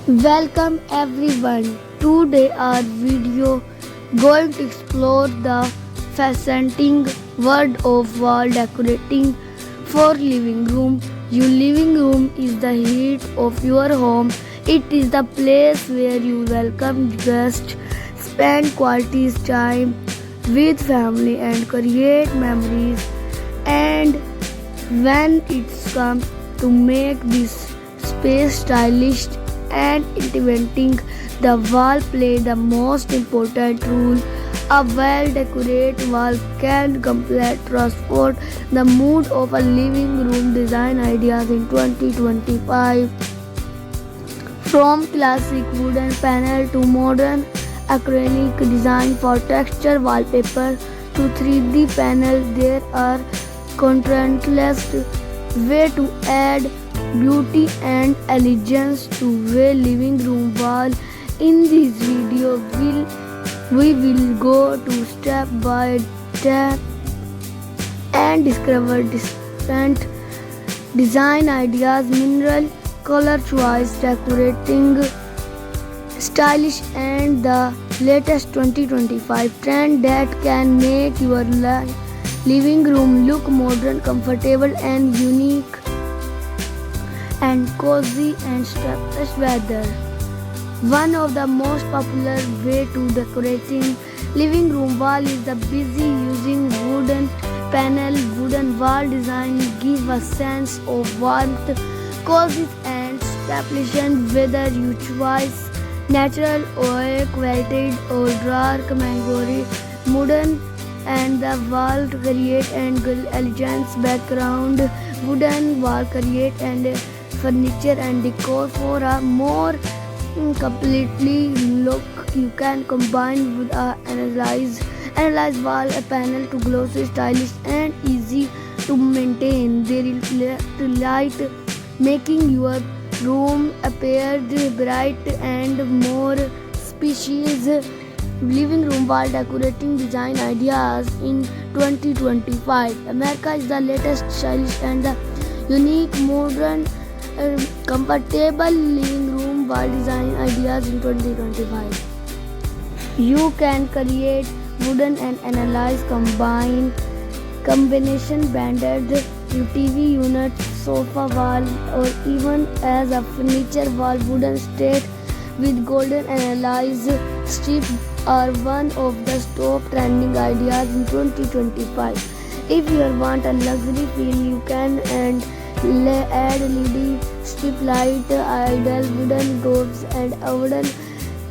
Welcome everyone. Today our video going to explore the fascinating world of wall decorating for living room. Your living room is the heart of your home. It is the place where you welcome guests, spend quality time with family and create memories. And when it's come to make this space stylish and inventing the wall play the most important role. A well-decorated wall can completely transport the mood of a living room. Design ideas in 2025, from classic wooden panel to modern acrylic design for texture wallpaper to 3D panel, there are countless way to add beauty and elegance to a living room wall. In this video, we will go to step by step and discover different design ideas, mineral color choice, decorating stylish, and the latest 2025 trend that can make your living room look modern, comfortable, and unique and cozy and stylish weather. One of the most popular way to decorating living room wall is the busy using wooden panel. Wooden wall design give a sense of warmth, cozy and establishment whether you choose natural or quilted or dark mahogany wooden and the wall create and elegance background. Wooden wall create and furniture and decor for a more completely look. You can combine with a analyze wall a panel to glossy, stylish and easy to maintain. They reflect light, making your room appear bright and more spacious. Living room wall decorating design ideas in 2025. America is the latest stylish and the unique modern comfortable living room wall design ideas in 2025. You can create wooden and analyze combination banded TV unit, sofa wall, or even as a furniture wall. Wooden state with golden analyze strip are one of the top trending ideas in 2025. If you want a luxury feel, you can add LED strip light, idle wooden doors, and a wooden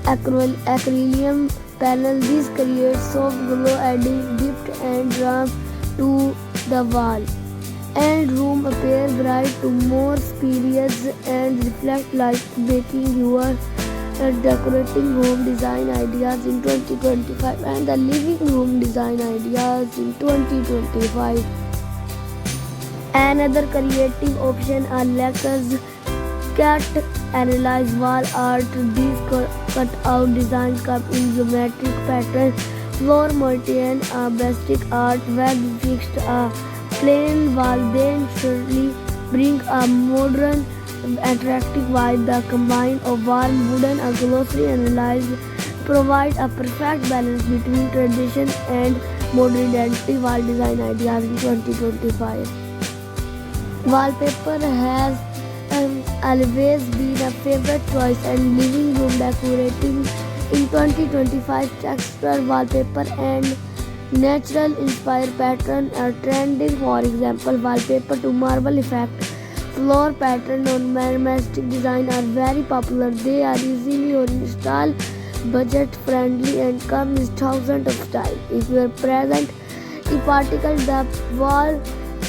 acrylic panel. This creates soft glow, adding depth and warmth to the wall and room appear bright to more spacious and reflect light, making your decorating home design ideas in 2025 and the living room design ideas in 2025. Another creative option are lacquers, cut analyze wall art. These cut out designs come in geometric patterns, floor mountain, basic art, web fixed a plain wall. Then surely bring a modern attractive vibe. The combine of warm wooden and glossy analyze provide a perfect balance between tradition and modernity. Wall design ideas in 2025. Wallpaper has always been a favorite choice and living room decorating in 2025. Texture wallpaper and natural inspired pattern are trending. For example, wallpaper to marble effect, floor pattern on minimalistic design are very popular. They are easily installed, budget friendly, and come in thousands of styles. If you are present in particle, the wall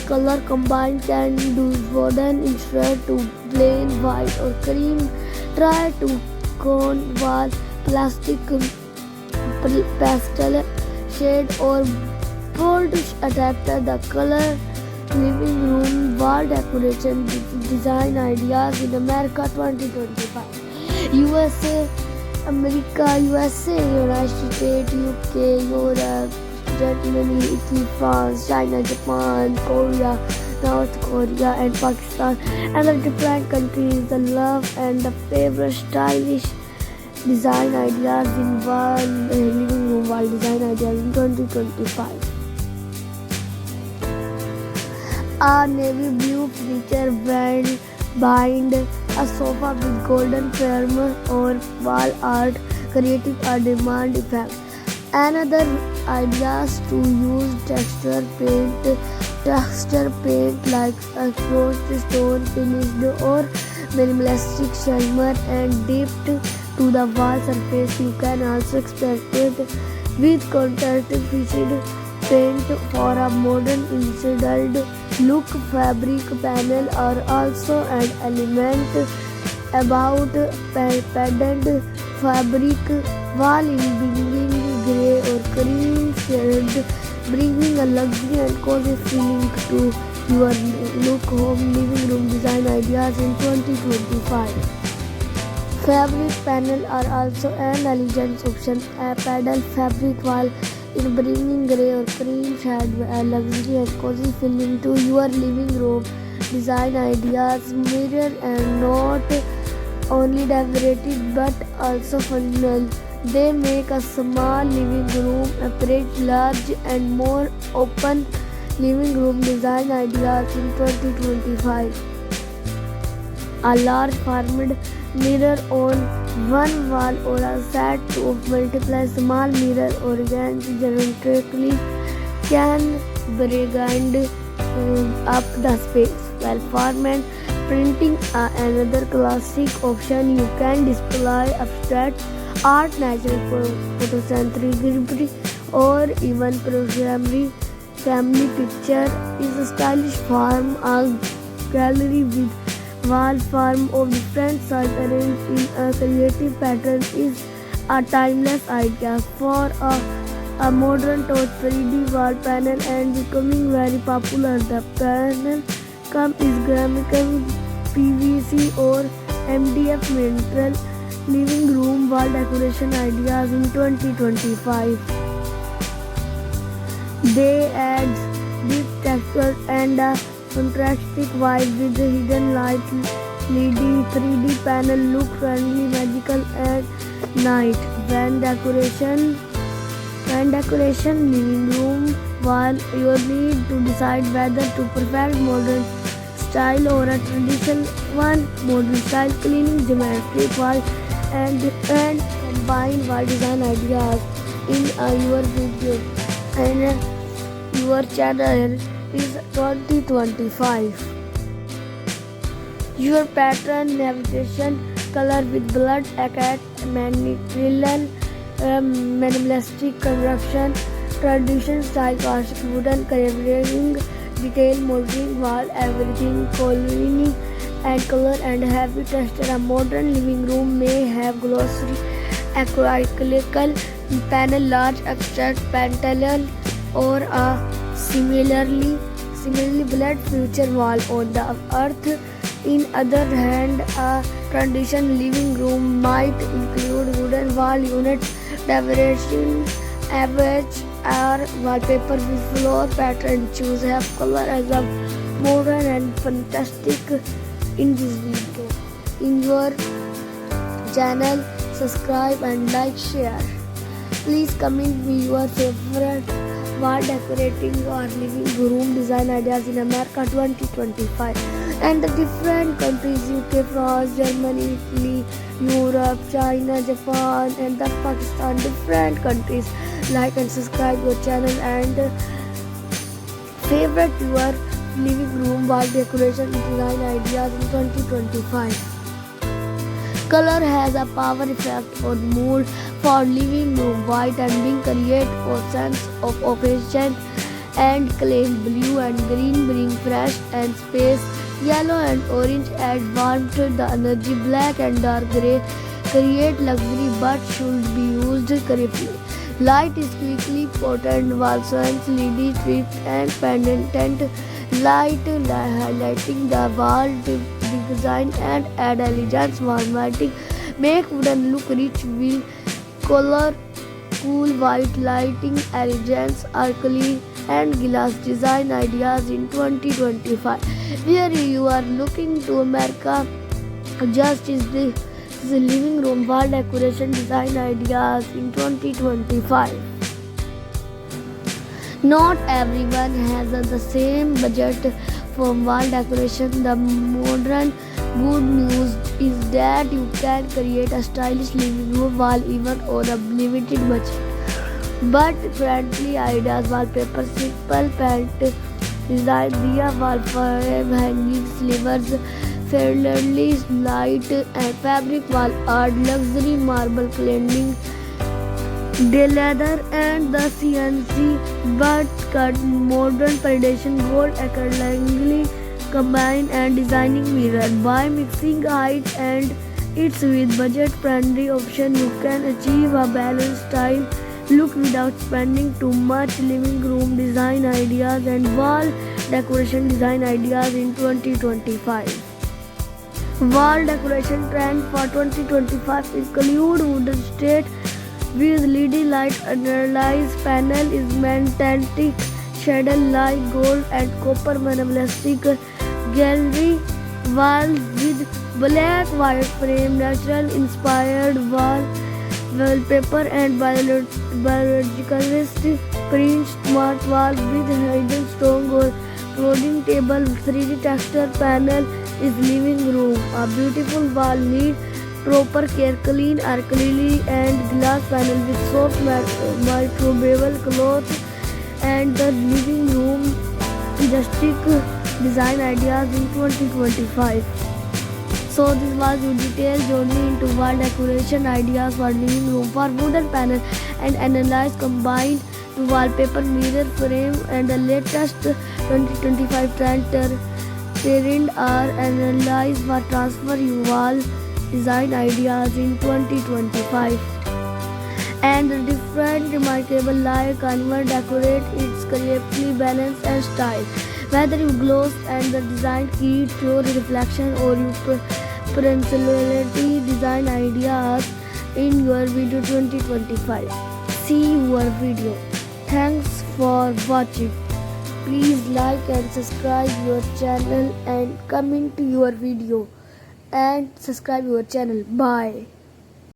color combined can do wooden instead to plain white or cream. Try to cone wall, plastic, pastel shade or bold adapter. The color living room wall decoration design ideas in America 2025. USA, United States, UK, Europe, Germany, Italy, France, China, Japan, Korea. South Korea and Pakistan, and the different countries, the love and the favorite stylish design ideas in living room wall design ideas in 2025. A navy blue furniture bind a sofa with golden frame or wall art, creating a demand effect. Another ideas to use texture paint like a crossed stone finished or minimalistic shimmer and dipped to the wall surface. You can also experiment with contrast paint for a modern instead look. Fabric panel are also an element about padded fabric wall in bringing grey or cream shade, bringing a luxury and cozy feeling to your look. Home living room design ideas in 2025. Fabric panel are also an elegant option. A padded fabric wall in bringing grey or cream shade, a luxury and cozy feeling to your living room. Design ideas mirror and not only decorative but also functional. They make a small living room appear large and more open. Living room design ideas in 2025. A large formed mirror on one wall or a set of multiple small mirrors organized geometrically can brighten up the space. While format printing another classic option, you can display abstract art, natural photosynthetic or even programming family picture is a stylish form. A gallery with wall form of different size arranged in a creative pattern is a timeless idea for a modern touch. 3D wall panel and becoming very popular. The panel comes is ceramical, PVC or MDF material. Living room wall decoration ideas in 2025. They add deep texture and a contrasting vibe with the hidden light. LED 3D panel look friendly, magical at night. When decoration living room wall, you need to decide whether to prefer modern style or a traditional one. Modern style cleaning geometric wall and combine wall design ideas in your video and your channel is 2025. Your pattern navigation color with blood agate material, minimalistic construction, tradition style classic wooden carving, detail molding wall, everything colony and color and heavy texture. A modern living room may have glossy acrylic panel, large abstract panel or a similarly blood future wall on the earth. In other hand, a traditional living room might include wooden wall units, decoration, average or wallpaper with floor pattern. Choose have color as a modern and fantastic in this video. In your channel, subscribe and like, share. Please comment me your favorite wall decorating or living room design ideas in America 2025 and the different countries UK, France, Germany, Italy, Europe, China, Japan and the Pakistan. Different countries. Like and subscribe your channel and favorite your living room wall decoration design ideas in 2025. Color has a power effect on mood for living room. White and pink create a sense of occasion and claim. Blue and green bring fresh and space. Yellow and orange add warmth to the energy. Black and dark grey create luxury but should be used carefully. Light is quickly potent. Wall swans, LED strips and pendant light highlighting the wall design and add elegance. Warmatic make wooden look rich with color. Cool white lighting elegance. Arcly and glass design ideas in 2025. Where you are looking to America, just is the living room wall decoration design ideas in 2025. Not everyone has the same budget for wall decoration. The modern good news is that you can create a stylish living room wall even on a limited budget. But friendly ideas, wallpaper, simple paint design, diya wall frame, hanging slivers, fairly light and fabric wall art, luxury marble cleaning, the leather and the CNC but cut modern foundation gold acrylically combine and designing mirror. By mixing height and it's with budget friendly option you can achieve a balanced style look without spending too much. Living room design ideas and wall decoration design ideas in 2025. Wall decoration trend for 2025 include wooden state with LED light analyzed panel is metallic shaded light gold and copper minimalistic gallery wall with black white frame natural inspired wallpaper and biologicalist print smart wall with hidden stone or folding table 3D texture panel is living room. A beautiful wall need proper care, clean acrylic and glass panel with soft microwavable cloth and the living room rustic design ideas in 2025. So this was your detailed journey into wall decoration ideas for living room for wooden panel and analyze combined to wallpaper mirror frame and the latest 2025 trend are analyzed for transfer your wall design ideas in 2025 and the different remarkable like convert decorate its creatively balance and style whether you gloss and the design key to reflection or you personality design ideas in your video 2025. See your video. Thanks for watching. Please like and subscribe your channel and comment your video and subscribe your channel. Bye.